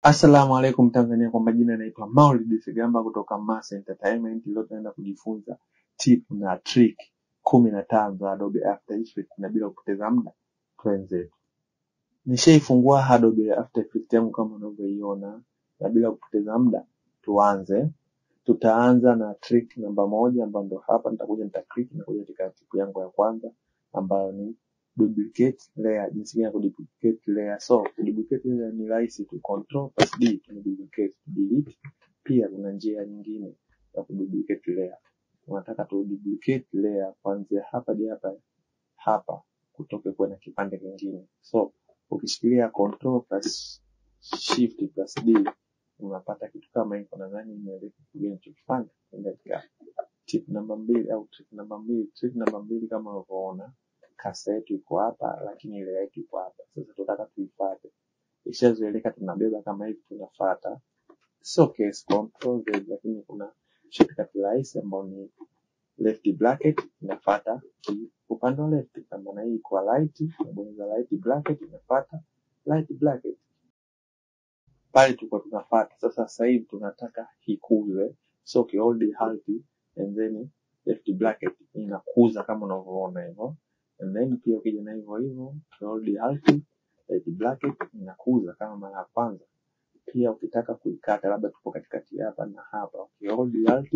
Assalamu alaikum Tanzania, kwa majina naitwa Maulidi Segamba kutoka Mase Entertainment. Leo tunaenda kujifunza tip na trick 15 za Adobe After Effects, na bila kupoteza muda Twenzetu. Nishaifungua Adobe After Effects yangu kama unavyoiona, na bila kupoteza muda tuanze. Tutaanza na trick namba 1 ambayo ndo hapa nitakuja click na kuja katika tip yangu ya kwanza ambayo ni duplicate layer. Jinsi ya kuduplicate layer. So duplicate layer ni rahisi tu, control plus D to duplicate, delete. Pia kuna njia nyingine ya kuduplicate layer. Unataka tu duplicate layer kuanzia hapa hadi hapa kutoka kwenye kipande kingine. So ukishikilia control plus shift plus D unapata kitu kama hiko. Nadhani nimeelekea kufanya ndio tip namba 2 au trick namba 2. Trick namba 2 kama unavyoona kasa yetu iko hapa, lakini ile yetu iko hapa. Sasa tunataka tuifuate. Ishazoeleka tunabeba kama hivi, tunafuata. So case control Z, lakini kuna shortcut rahisi ambayo ni left bracket, inafuata upande wa left. Kama na hii kwa right, unabonyeza right bracket, inafuata right bracket. Pale tuko tunafuata. Sasa hivi tunataka ikuze. So hold alt and then left bracket inakuza kama unavyoona hivyo. And then pia ukija na hivyo hold alt right bracket inakuza kama mara ya kwanza. Pia ukitaka kuikata, labda tupo katikati hapa na hapa, hold alt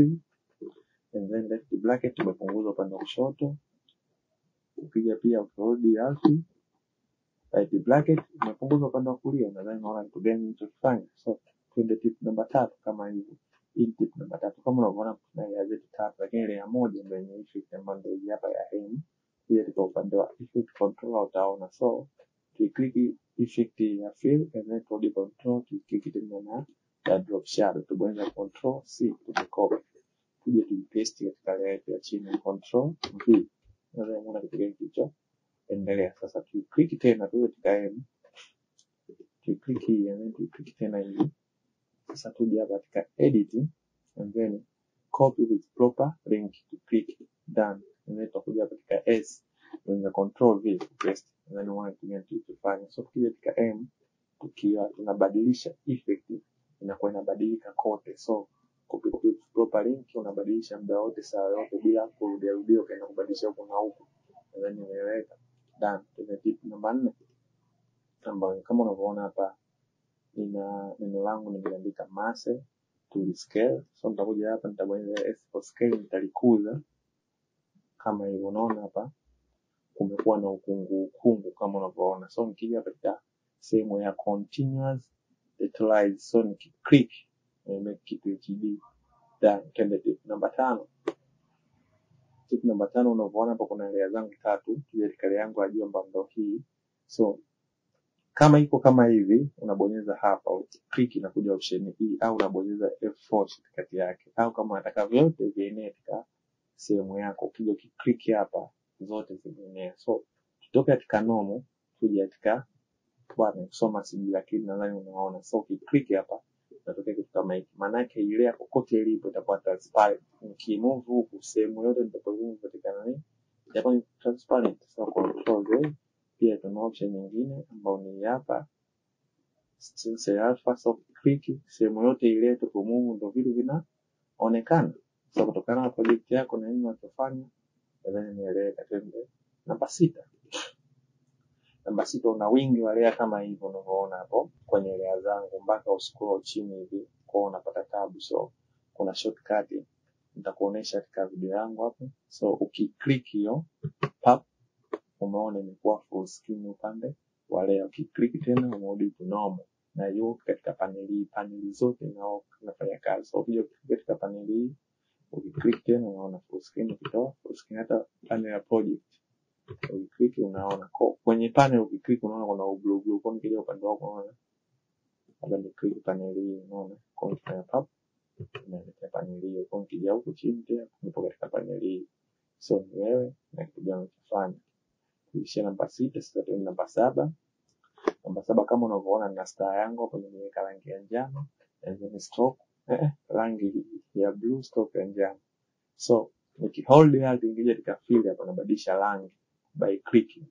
and then left bracket umepunguza upande wa kushoto. Ukija pia hold alt right bracket umepunguza upande wa kulia. Nadhani unaona kitu gani nilichofanya. So twende tip namba 3 kama hivi. Hii tip namba 3 kama unavyoona kuna ya zetu 3, lakini ile ya moja ndio yenye effect ambayo ndio hapa ya M. Pia tuko upande wa effect control utaona. So click effect ya fill and then hold control, click tena na drop shadow. Tubonyeza control C to copy. Kuja tu paste katika layer ya chini, control V. Nadhani unaona kitu gani hicho. Endelea. Sasa tu click tena tu M. Tu click hii and then tu click tena hivi. Sasa tuje hapa katika editing and then copy with proper link to click done. And then tutakuja katika S na control V paste. And then one thing tufanye. So tukija katika M tukiwa tunabadilisha effect inakuwa inabadilika kote. So copy with proper link unabadilisha muda wote, saa yote, bila kurudia kana kubadilisha huko na huko. And then nimeweka done. Tuna tip namba 4 ambayo kama unavyoona hapa nina neno langu nimeandika Mase to scale. So nitakuja hapa nitabonyeza S for scale, nitalikuza kama hivyo. Unaona hapa kumekuwa na ukungu kama unavyoona. So nikija katika sehemu ya continuous details, so nikiclick make it HD. Then twende tip namba 5. Tip namba 5 unavyoona hapa kuna layer zangu 3. Kija katika layer yangu ya juu ambayo ndio hii. So kama iko kama hivi unabonyeza hapa, click na kuja option hii, au unabonyeza F4 katikati yake, au kama unataka vyote vienee katika sehemu yako, ukija click hapa zote zienee. So tutoke katika normal kuja katika bwana kusoma siji, lakini nadhani unaona. So click hapa natokea kitu kama hiki. Maana yake ile yako kote ilipo itakuwa transparent. Nikimove huku sehemu yote nitapokuwa katika nani itakuwa transparent. So control Z. Pia tuna option nyingine ambayo ni hapa stencil alpha. So click sehemu yote ile tukumove ndio vitu vinaonekana. So kutokana na project yako na nini unachofanya, nadhani nieleweka. Twende namba 6. Namba 6 una wingi wa layer kama hivyo unavyoona hapo kwenye layer zangu, mpaka uscroll chini hivi kwa unapata tabu. So kuna shortcut nitakuonesha katika video yangu hapo. So ukiclick hiyo pap, umeona imekuwa full screen upande wa layer. Ukiclick tena unarudi to normal, na hiyo katika paneli zote nao nafanya kazi. So ukija katika paneli hii ukiclick tena unaona full screen. Ukitoa full screen hata panel ya project ukiclick unaona kwenye panel. Ukiclick unaona kuna blue. Kwa nikija upande wako unaona hapa ni click panel hii, unaona kwa kufanya pop na panel hii. Kwa nikija huko chini tena nipo katika panel hii. So wewe na kitu gani unafanya? Kisha namba 6. Sasa tuende namba 7. Namba 7 kama unavyoona na star yangu hapo nimeweka rangi ya njano and then stroke rangi ya blue, stroke ya njano. So nikihold alt ingine katika fill hapa nabadilisha rangi by clicking.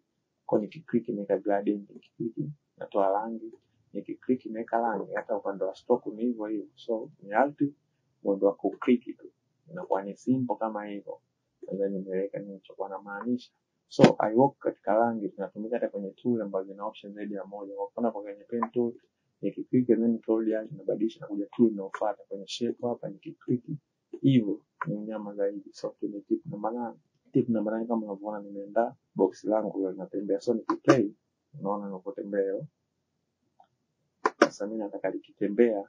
Kwa nikiclick nika gradient, nikiclick natoa rangi nikiklik imeweka rangi. Hata upande wa stock ni hivyo hivyo. So ni alt mwendo wa kuklik tu, inakuwa ni simple kama hivyo. Then nimeweka nilichokuwa na maanisha. So I work katika rangi tunatumika hata kwenye tool ambazo zina option zaidi ya moja. Kwa mfano kwenye pen tool nikiklik then control yake inabadilisha na kuja tool inayofuata. Kwenye shape hapa nikiklik hivyo ni nyama zaidi. So tuna tip namba 8. Tip namba 8 kama unavyoona nimeenda box langu linatembea. So nikiplay unaona linapotembea. Sasa mimi nataka likitembea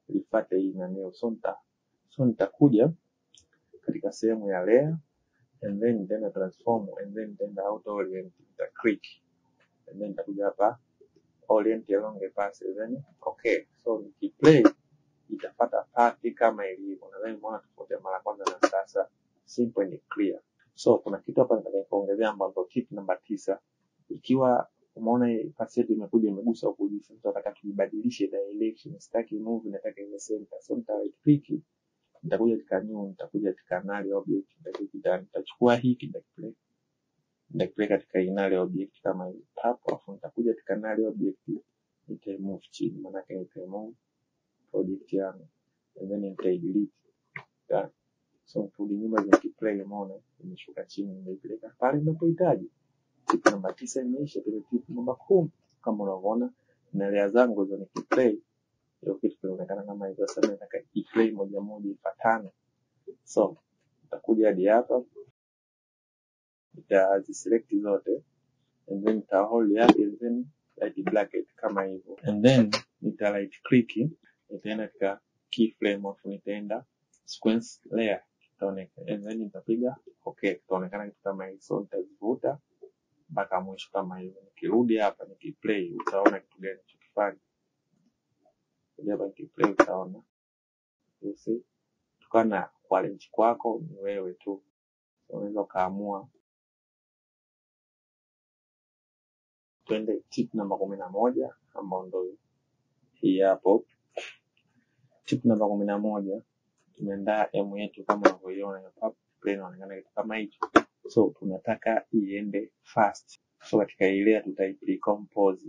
lifuate hii nani. So nitakuja katika sehemu ya layer and then nitaenda transform and then nitaenda auto orient, nita click and then nitakuja hapa orient along the path then okay. So nikiplay itapata path kama ilivyo. Nadhani umeona tofauti ya mara kwanza na sasa, simple and clear. So kuna kitu hapa nataka kuongezea ambapo tip namba 9. Ikiwa umeona path yetu imekuja imegusa huko juu, nataka tuibadilishe direction, sitaki move, nataka iwe center. So nita right click, nitakuja katika new, nitakuja katika null object, nitachukua hiki nitakiplay katika null object kama hii hapo, afu nitakuja katika null object nitamove chini, maana yake nitamove project yangu and then nitaidelete. So turudi nyuma nikiplay, umeona imeshuka chini, nimeipeleka pale ninapohitaji. Tip namba 9 imeisha. Tip namba 10 kama unavyoona na layer zangu hizo nikiplay hiyo kitu kinaonekana kama hivyo. Sasa nataka iplay moja moja ifuatane. So nitakuja hadi hapa, nitaziselect zote and then nita hold hapo and then right bracket kama hivyo and then nita right click, nitaenda katika keyframe afu nitaenda sequence layer, itaonekana and then nitapiga okay, itaonekana kitu kama hivi. So nitazivuta mpaka mwisho kama hivyo. Nikirudi hapa nikiplay utaona kitu gani ninachokifanya. Hapa nikiplay utaona tukana quality kwako ni wewe tu. Unaweza kaamua. Twende tip namba 11 ambao ndio hii hapo. Tip namba 11 tumeandaa M yetu kama unavyoiona hapo, play inaonekana kitu kama hicho. So tunataka iende fast. So katika ile tutaiprecompose.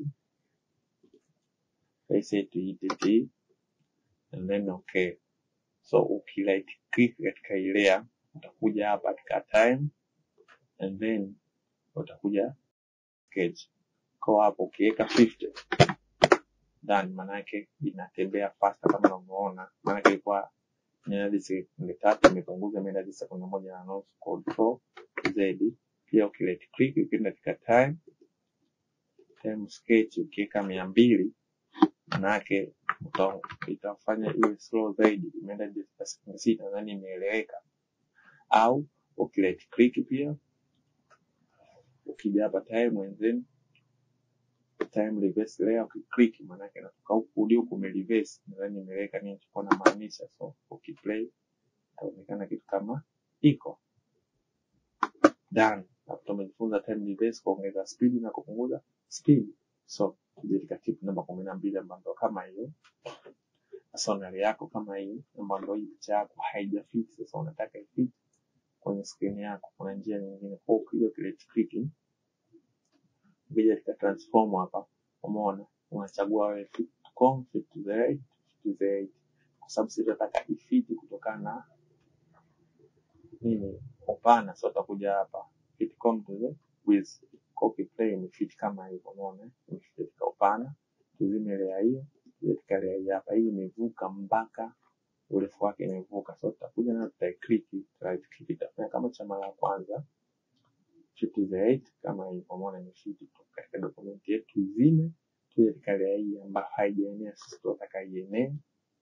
Say to it and then okay. So ukilight click katika ile utakuja hapa katika time and then utakuja sketch. Kwa hapo ukiweka 50 done, manake inatembea faster kama unavyoona. Manake ilikuwa hadi sekunde 3 imepunguza hadi sekunde 1.5. Control Z. Pia ukilight click ukienda katika time sketch ukiweka 200, manake itafanya iwe slow zaidi. Imeenda sekunde 6, nadhani imeeleweka. Au ukilight click pia ukija hapa time and then time reverse layer ukiclick, manake inatoka huku ndio kumereverse. Nadhani nimeweka nini kwa na maanisha. So ukiplay itaonekana kitu kama iko done. Hapo tumejifunza time reverse, kuongeza speed na kupunguza speed. So katika tip namba 12 ambayo kama hiyo sonari yako kama hii ambayo hii picha yako haijafit. Sasa unataka ifit kwenye screen yako, kuna njia nyingine. Kwa hiyo click clicking bila katika transform hapa, umeona unachagua wewe fit to fit to the right, fit to the right, kwa sababu sisi tunataka ifiti kutokana na nini upana. So utakuja hapa fit to the width, copy plane fit kama hivyo, umeona fit kwa upana. Tuzime layer hiyo, katika layer hapa hii imevuka mpaka urefu wake imevuka. So tutakuja na click right click, itafanya kama cha mara ya kwanza fit to the right kama hivyo, umeona ni fit katika document yetu izime. Tuje katika layer hii ambayo haijaenea, sisi tunataka ienee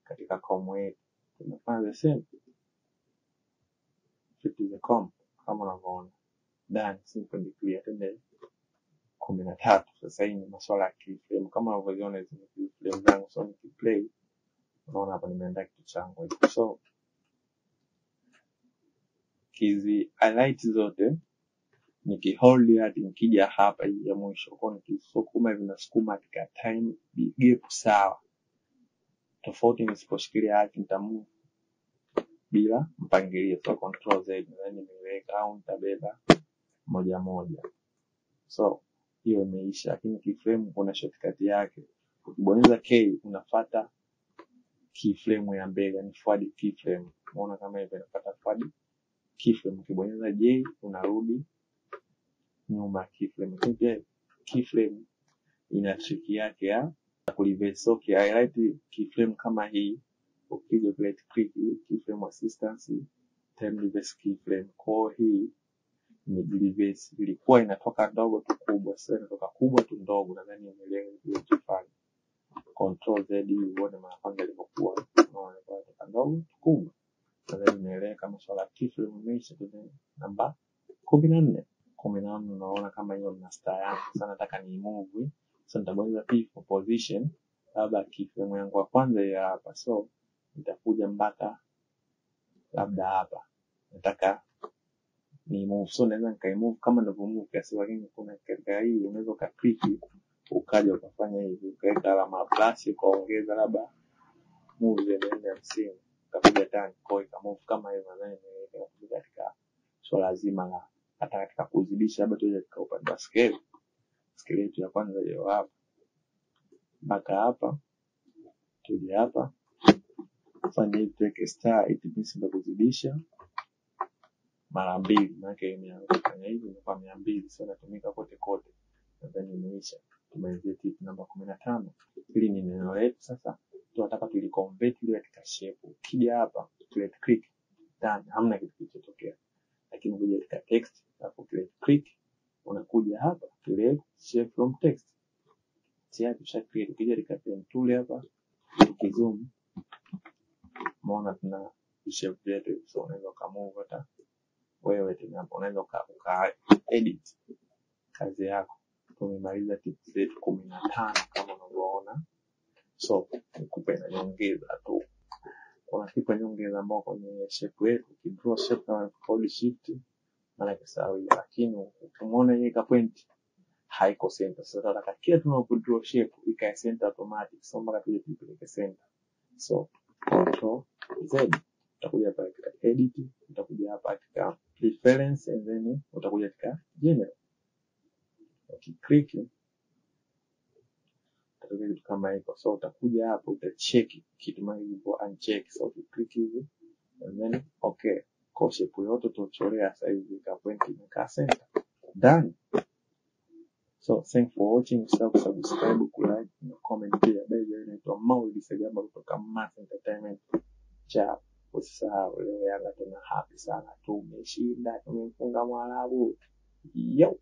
katika com yetu. Tunafanya the same fit to the com kama unavyoona. Done, simple and clear. Tende 13. Sasa hii ni masuala ya keyframe kama unavyoona hizo keyframe zangu. So nikiplay unaona hapa nimeandaa kitu changu hicho. So hizi highlights zote nikihold hadi nikija hapa hii ya mwisho, kwa nikisukuma hivi nasukuma katika time gap sawa. Tofauti nisiposhikilia haki nitamove bila mpangilio. So control Z then nimeweka au nitabeba moja moja. So hiyo imeisha, lakini keyframe kuna shortcut yake. Ukibonyeza K unafuata keyframe ya mbele, yani forward keyframe. Unaona kama hivi inafuata forward keyframe. Ukibonyeza J unarudi nyuma keyframe. Pia keyframe ina trick yake ya kureverse. So highlight keyframe kama hii, ukija right click keyframe assistance, time reverse keyframe. Kwa hii ni reverse, ilikuwa inatoka ndogo tu kubwa, sasa inatoka kubwa tu ndogo. Nadhani umeelewa kilichofanya. Control Z uone mapanga yalivyokuwa, unaona inatoka ndogo kubwa. Nadhani umeelewa kama swala keyframe imeisha. Namba 14 unaona kama hiyo na star yangu. Sasa nataka ni move. Sasa nitabonyeza P for position, labda keyframe yangu ya kwanza ya hapa. So nitakuja mpaka labda hapa. Nataka ni move. So naweza nikaimove kama ninavyomove kiasi, lakini kuna katika hii unaweza ka click ukaja ukafanya hivi, ukaweka alama plus ukaongeza labda move ya 50 utakuja tani kwa move kama hiyo. Nadhani ni katika swala zima la hata katika kuzidisha, labda tuwe katika upande wa scale yetu ya kwanza hiyo hapa mpaka hapa, tuje hapa fanya hivi, tuweke star itibisi ndio kuzidisha mara 2, maana imefanya hivi kwa 200. Sio natumika kote kote. Nadhani imeisha. Tumalizie tip namba 15. Hili ni neno letu. Sasa tunataka tuliconvert ile katika shape. Ukija hapa right click done, hamna kitu kilichotokea. Lakini ukija katika text hapo right click unakuja hapa create shape from text. Tayari tusha create. Ukija katika pen tool hapa ukizoom unaona tuna shape yetu. So unaweza kumove hata wewe tena, unaweza uka edit kazi yako. Tumemaliza tips zetu 15 kama unavyoona. So nikupe na nyongeza tu. Kuna kitu nyongeza ambao kwenye shape yetu, ukidraw shape na hold shift maana sawa, lakini ukimuona hii ka point haiko center. Sasa nataka kile tunapodraw shape ikae center automatic. So mpaka tuje tupeleke center. So control Z, utakuja hapa katika edit, utakuja hapa katika preference, and then utakuja katika general. Ukiklik utakuja kitu kama hiko. So utakuja hapa utacheck kitu mali hivyo uncheck. So ukiklik hivi and then okay, kwa shape yote tutochorea sasa hivi ka point imekaa center. Done. So thanks for watching. Subscribe, like na comment pia. Bye. Inaitwa Maulidi Segamba kutoka Mase Entertainment. Cha usisahau leo Yanga tuna happy sana, tumeshinda, tumefunga Mwarabu. Yo.